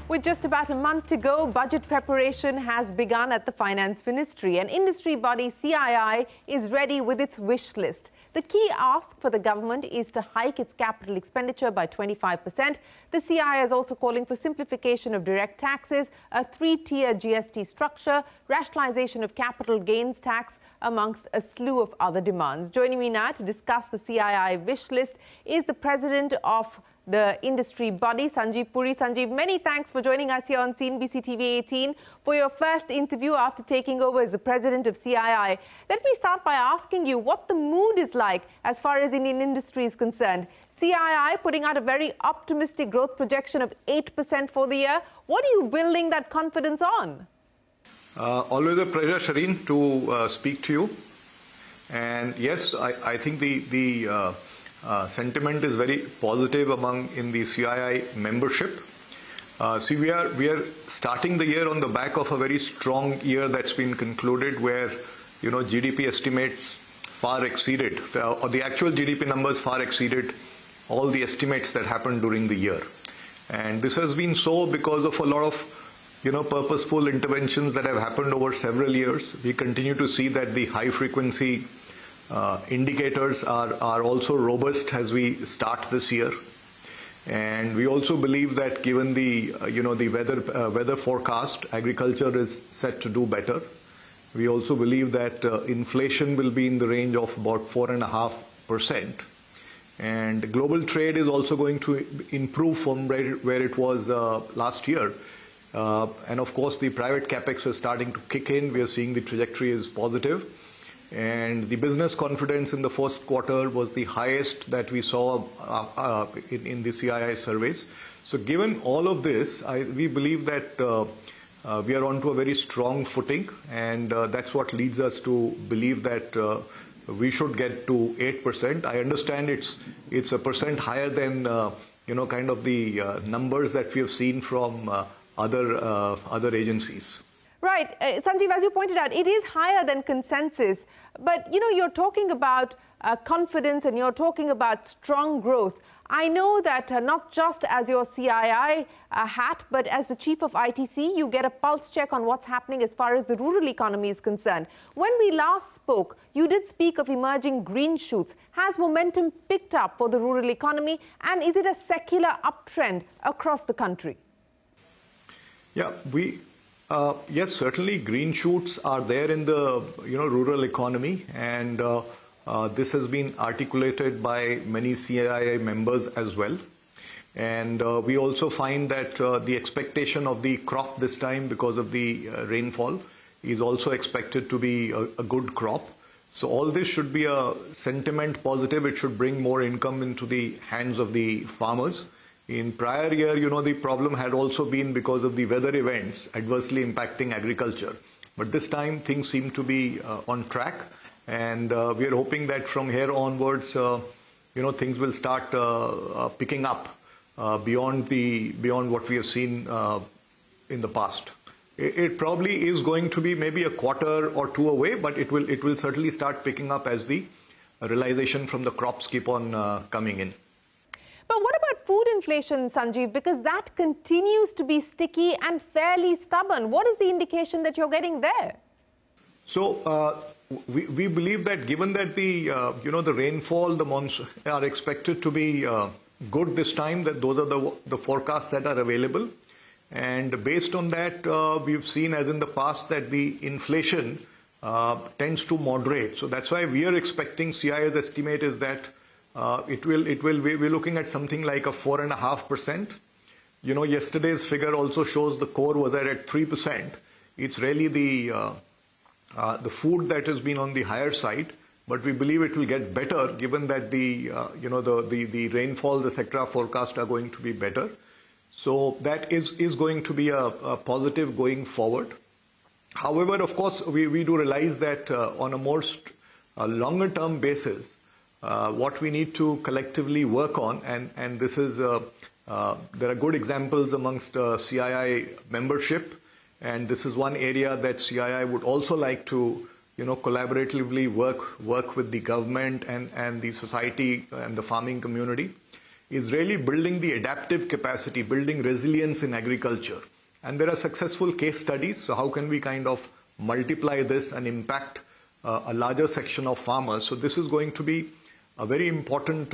With just about a month to go, budget preparation has begun at the Finance Ministry. An industry body, CII, is ready with its wish list. The key ask for the government is to hike its capital expenditure by 25%. The CII is also calling for simplification of direct taxes, a three-tier GST structure, rationalization of capital gains tax, amongst a slew of other demands. Joining me now to discuss the CII wish list is the president of the industry body, Sanjiv Puri. Sanjiv, many thanks for joining us here on CNBC-TV18 for your first interview after taking over as the president of CII. Let me start by asking you what the mood is like as far as Indian industry is concerned. CII putting out a very optimistic growth projection of 8% for the year. What are you building that confidence on? Always a pleasure, Shereen, to speak to you. And yes, I think the sentiment is very positive in the CII membership. See, we are starting the year on the back of a very strong year that's been concluded, where GDP estimates far exceeded, or the actual GDP numbers far exceeded all the estimates that happened during the year. And this has been so because of a lot of purposeful interventions that have happened over several years. We continue to see that the high frequency indicators are also robust as we start this year, and we also believe that given the weather forecast, agriculture is set to do better. We also believe that inflation will be in the range of about 4.5%, and global trade is also going to improve from where it was last year. And of course, the private capex is starting to kick in. We are seeing the trajectory is positive. And the business confidence in the first quarter was the highest that we saw in the CII surveys. So given all of this, we believe that we are onto a very strong footing, and that's what leads us to believe that we should get to 8%. I understand it's a percent higher than kind of the numbers that we have seen from other agencies. Right. Sanjiv, as you pointed out, it is higher than consensus. But, you're talking about confidence and you're talking about strong growth. I know that not just as your CII hat, but as the chief of ITC, you get a pulse check on what's happening as far as the rural economy is concerned. When we last spoke, you did speak of emerging green shoots. Has momentum picked up for the rural economy? And is it a secular uptrend across the country? Yeah, yes, certainly green shoots are there in the rural economy, and this has been articulated by many CII members as well. And we also find that the expectation of the crop this time, because of the rainfall, is also expected to be a good crop. So all this should be a sentiment positive. It should bring more income into the hands of the farmers. In prior year, the problem had also been because of the weather events adversely impacting agriculture. But this time, things seem to be on track, and we are hoping that from here onwards, things will start picking up beyond what we have seen in the past. It probably is going to be maybe a quarter or two away, but it will certainly start picking up as the realization from the crops keep on coming in. But what about food inflation, Sanjiv? Because that continues to be sticky and fairly stubborn. What is the indication that you're getting there? So we believe that given that the the rainfall, the monsoon are expected to be good this time, that those are the forecasts that are available, and based on that, we've seen, as in the past, that the inflation tends to moderate. So that's why we are expecting, CII's estimate is that we're looking at something like a 4.5%. Yesterday's figure also shows the core was at 3%. It's really the food that has been on the higher side, but we believe it will get better given that the rainfalls, etc. forecast are going to be better. So that is going to be a positive going forward. However, of course, we do realize that on a more longer term basis, what we need to collectively work on, and this is there are good examples amongst CII membership, and this is one area that CII would also like to collaboratively work with the government and the society and the farming community, is really building the adaptive capacity, building resilience in agriculture. And there are successful case studies. So how can we kind of multiply this and impact a larger section of farmers? So this is going to be a very important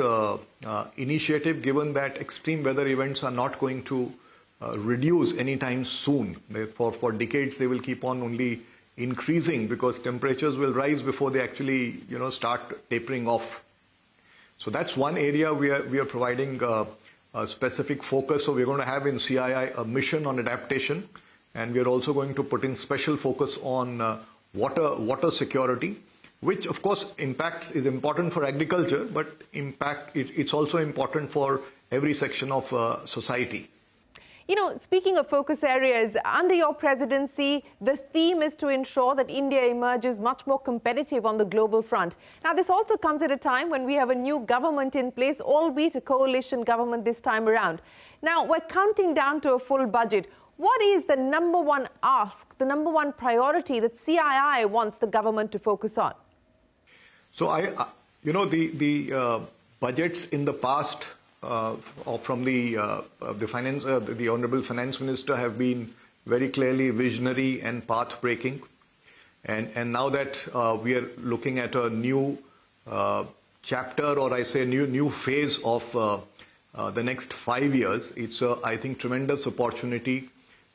initiative, given that extreme weather events are not going to reduce anytime soon. For decades, they will keep on only increasing because temperatures will rise before they actually, start tapering off. So that's one area we are providing a specific focus. So we're going to have in CII a mission on adaptation, and we are also going to put in special focus on water security, which of course is important for agriculture, but it's also important for every section of society. Speaking of focus areas, under your presidency, the theme is to ensure that India emerges much more competitive on the global front. Now, this also comes at a time when we have a new government in place, albeit a coalition government this time around. Now, we're counting down to a full budget. What is the number one ask, the number one priority that CII wants the government to focus on? So, the budgets in the past from the Honorable Finance Minister have been very clearly visionary and path-breaking. And now that we are looking at a new chapter, or I say new phase of the next 5 years, it's I think tremendous opportunity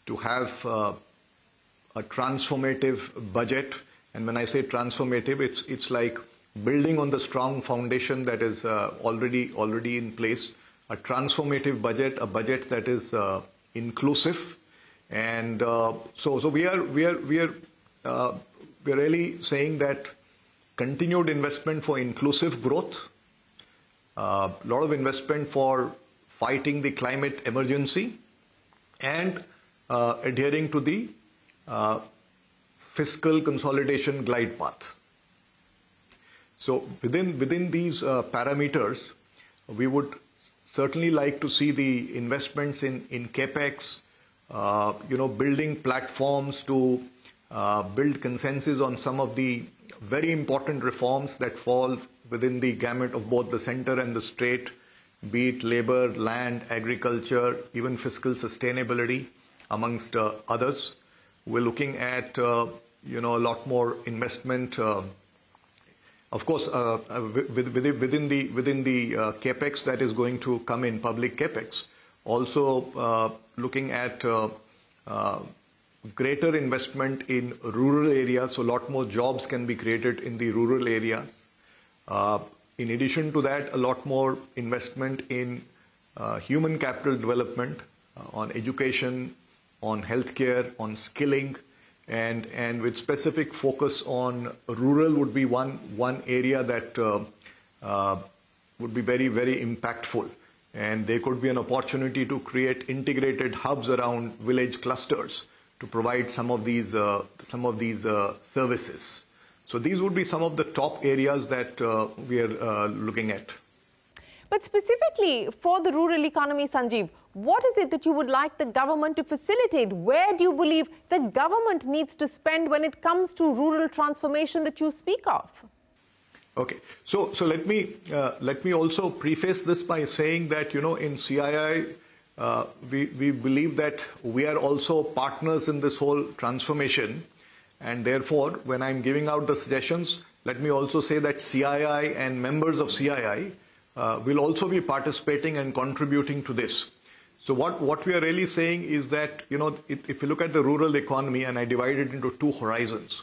to have a transformative budget. And when I say transformative, it's like building on the strong foundation that is already in place. A transformative budget, a budget that is inclusive, and so we are really saying that continued investment for inclusive growth, a lot of investment for fighting the climate emergency, and adhering to the fiscal consolidation glide path. So within these parameters, we would certainly like to see the investments in capex, building platforms to build consensus on some of the very important reforms that fall within the gamut of both the center and the state, be it labor, land, agriculture, even fiscal sustainability, amongst others. We're looking at a lot more investment. Of course, within the capex that is going to come in, public capex, also looking at greater investment in rural areas, so a lot more jobs can be created in the rural area. In addition to that, a lot more investment in human capital development, on education, on healthcare, on skilling. And with specific focus on rural would be one area that would be very, very impactful. And there could be an opportunity to create integrated hubs around village clusters to provide some of these services. So these would be some of the top areas that we are looking at. But specifically for the rural economy, Sanjiv, what is it that you would like the government to facilitate? Where do you believe the government needs to spend when it comes to rural transformation that you speak of? Okay, so let me also preface this by saying that in CII we believe that we are also partners in this whole transformation, and therefore when I'm giving out the suggestions, let me also say that CII and members of CII will also be participating and contributing to this. So what we are really saying is that, if you look at the rural economy, and I divide it into two horizons.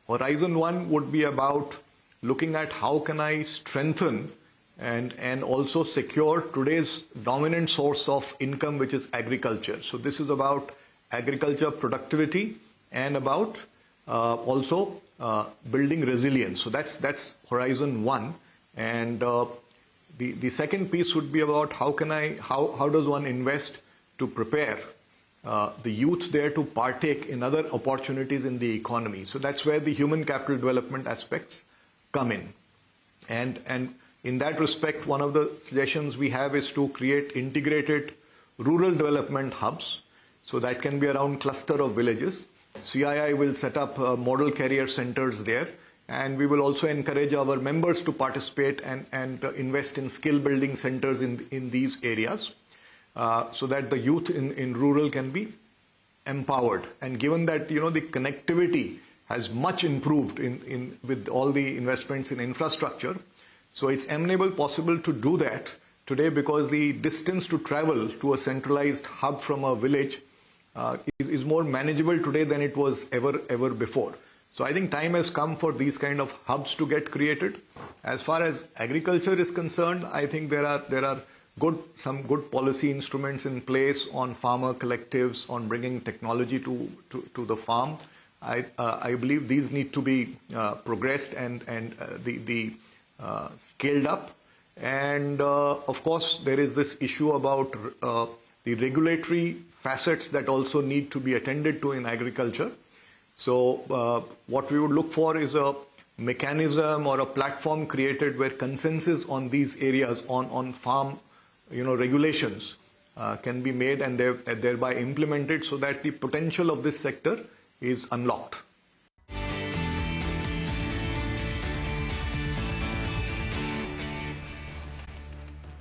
Horizon one would be about looking at how can I strengthen and also secure today's dominant source of income, which is agriculture. So this is about agriculture productivity and about also building resilience. So that's horizon one. And the second piece would be about how does one invest to prepare the youth there to partake in other opportunities in the economy. So that's where the human capital development aspects come in. And in that respect, one of the suggestions we have is to create integrated rural development hubs. So that can be around cluster of villages. CII will set up model career centers there, And we will also encourage our members to participate and invest in skill building centers in these areas so that the youth in rural can be empowered. And given that, the connectivity has much improved with all the investments in infrastructure, so it's eminently possible to do that today because the distance to travel to a centralized hub from a village is more manageable today than it was ever before. So I think time has come for these kind of hubs to get created. As far as agriculture is concerned, I think there are some good policy instruments in place on farmer collectives, on bringing technology to the farm. I believe these need to be progressed and scaled up. And of course, there is this issue about the regulatory facets that also need to be attended to in agriculture. So what we would look for is a mechanism or a platform created where consensus on these areas on farm regulations can be made and thereby implemented so that the potential of this sector is unlocked.